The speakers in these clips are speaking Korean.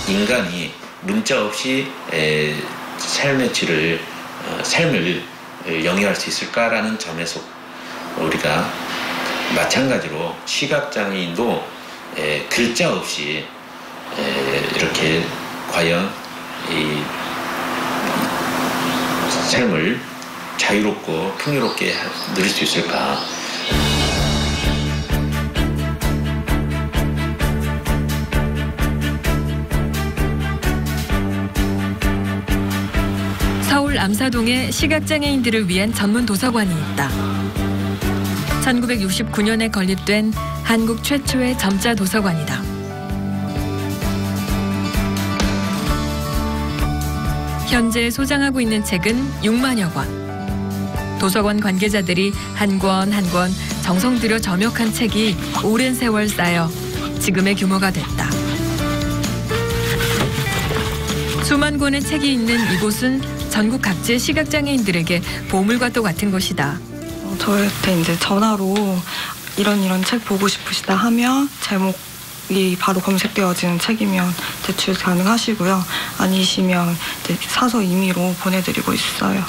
인간이 문자 없이 삶을 영위할 수 있을까라는 점에서 우리가 마찬가지로 시각장애인도 글자 없이 이렇게 과연 이 삶을 자유롭고 풍요롭게 누릴 수 있을까? 서울 암사동에 시각장애인들을 위한 전문 도서관이 있다. 1969년에 건립된 한국 최초의 점자 도서관이다. 현재 소장하고 있는 책은 6만여 권. 도서관 관계자들이 한 권 한 권 정성 들여 점역한 책이 오랜 세월 쌓여 지금의 규모가 됐다. 수만 권의 책이 있는 이곳은 전국 각지의 시각장애인들에게 보물과도 같은 곳이다. 저한테 이제 전화로 이런 책 보고 싶으시다 하면 제목이 바로 검색되어지는 책이면 대출 가능하시고요. 아니시면 이제 사서 임의로 보내드리고 있어요.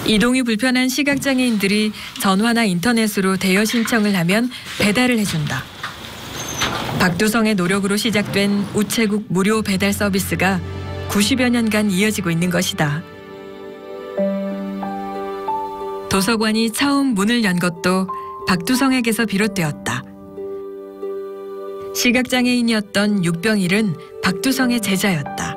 이동이 불편한 시각장애인들이 전화나 인터넷으로 대여 신청을 하면 배달을 해준다. 박두성의 노력으로 시작된 우체국 무료 배달 서비스가 90여 년간 이어지고 있는 것이다. 도서관이 처음 문을 연 것도 박두성에게서 비롯되었다. 시각장애인이었던 육병일은 박두성의 제자였다.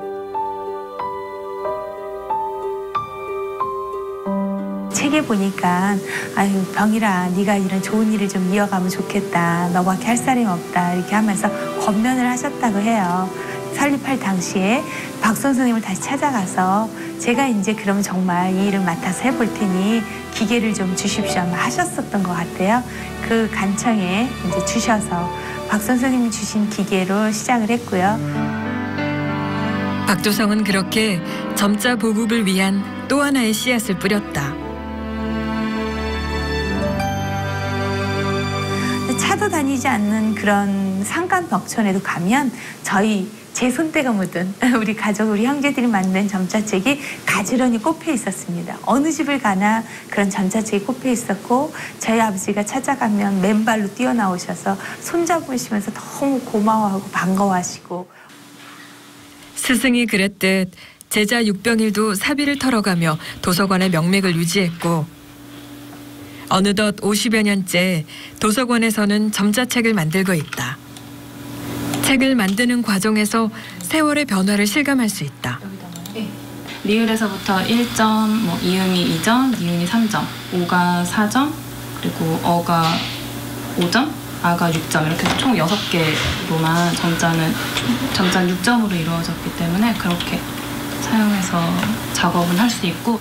책에 보니까 아유 병이라 네가 이런 좋은 일을 좀 이어가면 좋겠다. 너밖에 할 사람이 없다. 이렇게 하면서 권면을 하셨다고 해요. 설립할 당시에 박 선생님을 다시 찾아가서 제가 이제 그럼 정말 이 일을 맡아서 해볼 테니 기계를 좀 주십시오 아마 하셨었던 것 같아요. 그 간청에 이제 주셔서 박 선생님이 주신 기계로 시작을 했고요. 박두성은 그렇게 점자 보급을 위한 또 하나의 씨앗을 뿌렸다. 차도 다니지 않는 그런 산간 벽촌에도 가면 제 손때가 묻은 우리 가족, 우리 형제들이 만든 점자책이 가지런히 꼽혀 있었습니다. 어느 집을 가나 그런 점자책이 꼽혀 있었고 저희 아버지가 찾아가면 맨발로 뛰어나오셔서 손잡으시면서 너무 고마워하고 반가워하시고. 스승이 그랬듯 제자 육병일도 사비를 털어가며 도서관의 명맥을 유지했고 어느덧 50여 년째 도서관에서는 점자책을 만들고 있다. 책을 만드는 과정에서 세월의 변화를 실감할 수 있다. 네. 리을에서부터 1점, 이음이 2점, 니은이 3점, 오가 4점, 그리고 어가 5점, 아가 6점 이렇게 총 6개로만 점자는 6점으로 이루어졌기 때문에 그렇게 사용해서 작업은 할 수 있고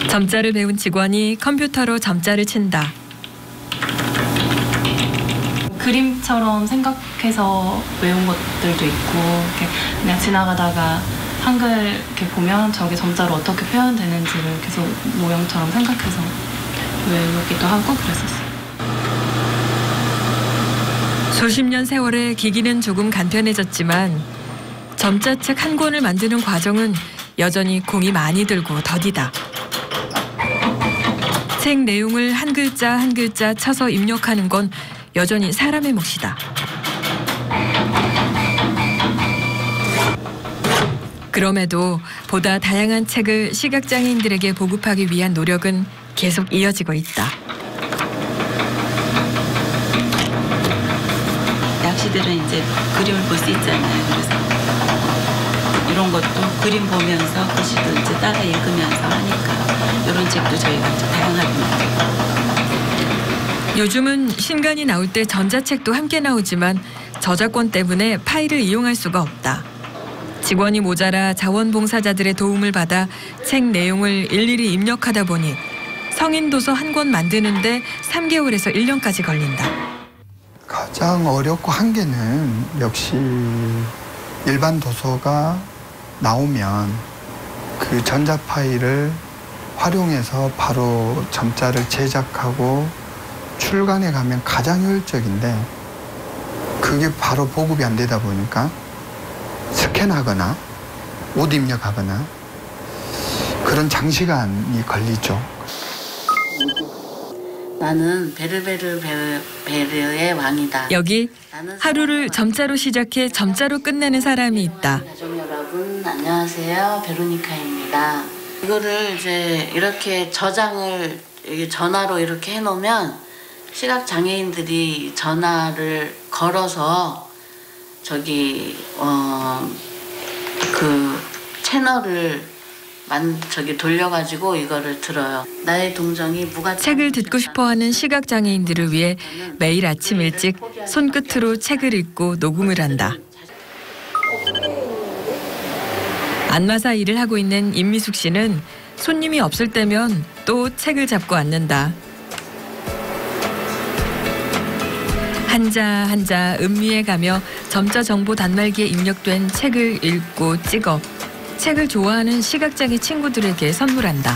점자를 배운 직원이 컴퓨터로 점자를 친다. 그림처럼 생각해서 외운 것들도 있고 이렇게 그냥 지나가다가 한글 이렇게 보면 저게 점자로 어떻게 표현되는지를 계속 모형처럼 생각해서 외우기도 하고 그랬었어요. 수십 년 세월에 기기는 조금 간편해졌지만 점자책 한 권을 만드는 과정은 여전히 공이 많이 들고 더디다. 책 내용을 한 글자 한 글자 쳐서 입력하는 건 여전히 사람의 몫이다. 그럼에도 보다 다양한 책을 시각장애인들에게 보급하기 위한 노력은 계속 이어지고 있다. 낚시들은 이제 그림을 볼 수 있잖아요. 그래서 이런 것도 그림 보면서 글씨도 이제 따라 읽으면서 하니까 이런 책도 저희가 이제 다양하게 만들고. 요즘은 신간이 나올 때 전자책도 함께 나오지만 저작권 때문에 파일을 이용할 수가 없다. 직원이 모자라 자원봉사자들의 도움을 받아 책 내용을 일일이 입력하다 보니 성인 도서 한 권 만드는데 3개월에서 1년까지 걸린다. 가장 어렵고 한계는 역시 일반 도서가 나오면 그 전자 파일을 활용해서 바로 점자를 제작하고 출간에 가면 가장 효율적인데 그게 바로 보급이 안 되다 보니까 스캔하거나 옷 입력하거나 그런 장시간이 걸리죠. 나는 베르베르의 왕이다. 여기 하루를 점자로 시작해 점자로 끝내는 사람이 있다. 가족 여러분 안녕하세요. 베로니카입니다. 이거를 이제 이렇게 저장을 전화로 이렇게 해놓으면 시각 장애인들이 전화를 걸어서 그 채널을 돌려가지고 이거를 들어요. 나의 동정이 책을 듣고 싶어하는 시각 장애인들을 위해 매일 아침 일찍 손끝으로 책을 읽고 녹음을 한다. 안마사 일을 하고 있는 임미숙 씨는 손님이 없을 때면 또 책을 잡고 앉는다. 한자 한자 음미해 가며 점자 정보 단말기에 입력된 책을 읽고 찍어 책을 좋아하는 시각장애 친구들에게 선물한다.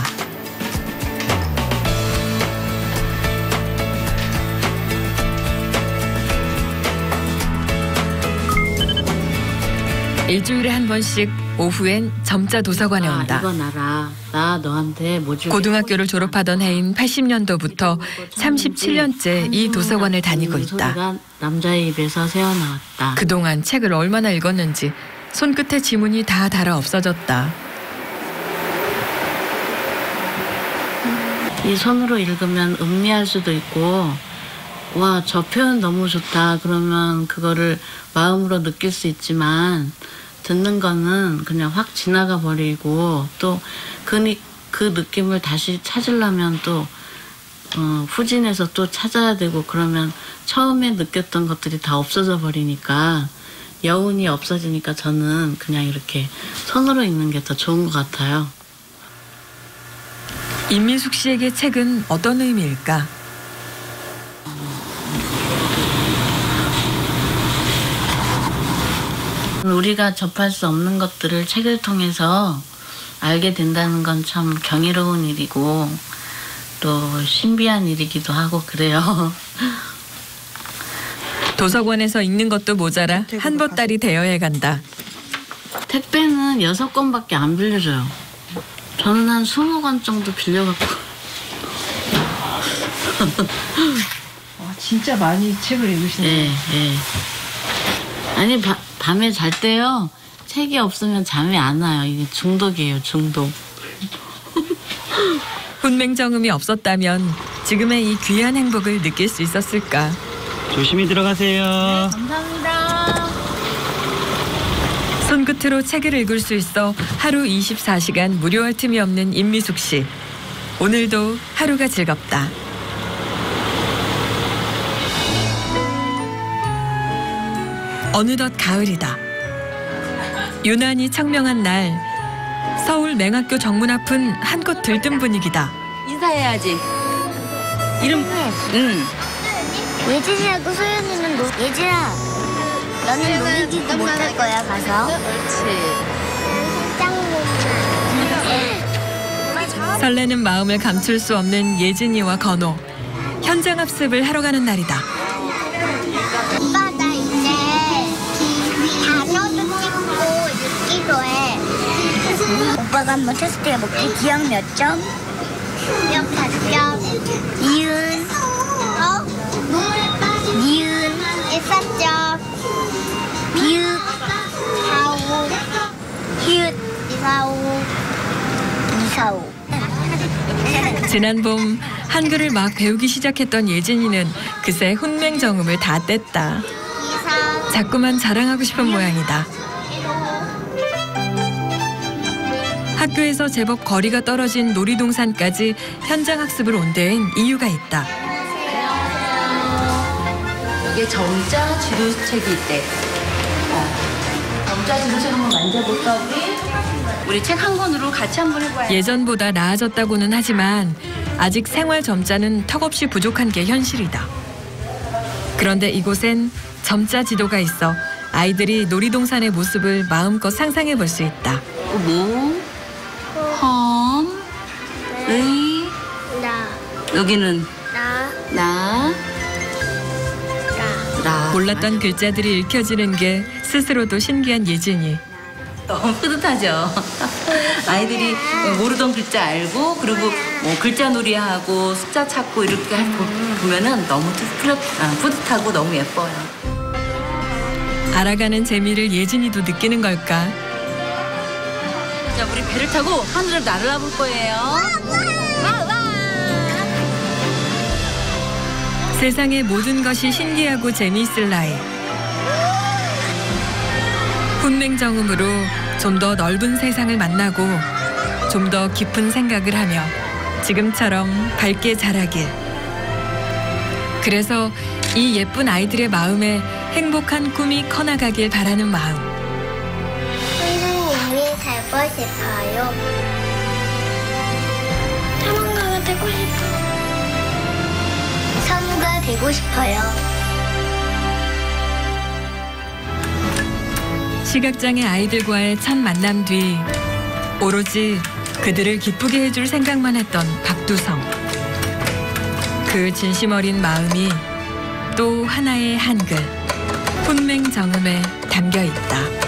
일주일에 한 번씩 오후엔 점자 도서관에 온다. 이건 알아. 나 너한테 뭐 줄게. 고등학교를 졸업하던 해인 80년도부터 37년째 이 도서관을 다니고 있다. 소리가 남자의 입에서 새어나왔다. 그동안 책을 얼마나 읽었는지 손끝에 지문이 다 닳아 없어졌다. 이 손으로 읽으면 음미할 수도 있고 와, 저 표현 너무 좋다. 그러면 그거를 마음으로 느낄 수 있지만 듣는 거는 그냥 확 지나가 버리고 또 그 느낌을 다시 찾으려면 또 후진해서 또 찾아야 되고 그러면 처음에 느꼈던 것들이 다 없어져 버리니까 여운이 없어지니까 저는 그냥 이렇게 손으로 읽는 게 더 좋은 것 같아요. 임민숙 씨에게 책은 어떤 의미일까? 우리가 접할 수 없는 것들을 책을 통해서 알게 된다는 건 참 경이로운 일이고 또 신비한 일이기도 하고 그래요. 도서관에서 읽는 것도 모자라 한 보따리 대여해 간다. 택배는 6권밖에 안 빌려줘요. 저는 한 20권 정도 빌려갖고. 진짜 많이 책을 읽으시네요. 네, 네. 아니 밤에 잘 때요. 책이 없으면 잠이 안 와요. 이게 중독이에요, 중독. 훈맹정음이 없었다면 지금의 이 귀한 행복을 느낄 수 있었을까? 조심히 들어가세요. 네, 감사합니다. 손끝으로 책을 읽을 수 있어 하루 24시간 무료할 틈이 없는 임미숙 씨. 오늘도 하루가 즐겁다. 어느덧 가을이다. 유난히 청명한 날, 서울 맹학교 정문 앞은 한껏 들뜬 분위기다. 인사해야지. 이름? 응. 예진이하고 소연이는 예진아, 너는 놀이기구 못할 거야 가서. 그렇지. 설레는 마음을 감출 수 없는 예진이와 건호. 현장 합습을 하러 가는 날이다. 오빠 나 이제 단어도 찍고 읽기도 해. 오빠가 한번 테스트 해볼게. 기억 몇 점? 기억 4점. 이은 니은 1,4점. 비읍 4,5. 히읗 2,4,5. 2,4,5. 지난 봄 한글을 막 배우기 시작했던 예진이는 그새 훈맹정음을 다 뗐다. 자꾸만 자랑하고 싶은 모양이다. 학교에서 제법 거리가 떨어진 놀이동산까지 현장 학습을 온 데엔 이유가 있다. 이게 점자 지도책이 있대. 점자 지도책 한번 만져볼까 우리 책 한 권으로 같이 한번 해봐요. 예전보다 나아졌다고는 하지만 아직 생활 점자는 턱없이 부족한 게 현실이다. 그런데 이곳엔 점자 지도가 있어 아이들이 놀이동산의 모습을 마음껏 상상해 볼 수 있다. 뭐? 험? 의? 나. 여기는? 나. 나? 예쁘다. 몰랐던 글자들이 읽혀지는 게 스스로도 신기한 예진이. 너무 뿌듯하죠. 아이들이 모르던 글자 알고 그리고 뭐 글자 놀이하고 숫자 찾고 이렇게 보면은 너무 뿌듯하고 너무 예뻐요. 알아가는 재미를 예진이도 느끼는 걸까? 자, 우리 배를 타고 하늘을 날아볼 거예요. 세상의 모든 것이 신기하고 재미있을 나이. 훈맹정음으로 좀 더 넓은 세상을 만나고 좀 더 깊은 생각을 하며 지금처럼 밝게 자라길. 그래서 이 예쁜 아이들의 마음에 행복한 꿈이 커나가길 바라는 마음. 선생님이 되고 싶어요. 탐험가가 되고 싶어요. 사무가 되고 싶어요. 시각장애 아이들과의 첫 만남 뒤 오로지 그들을 기쁘게 해줄 생각만 했던 박두성. 그 진심 어린 마음이 또 하나의 한글, 훈맹정음에 담겨 있다.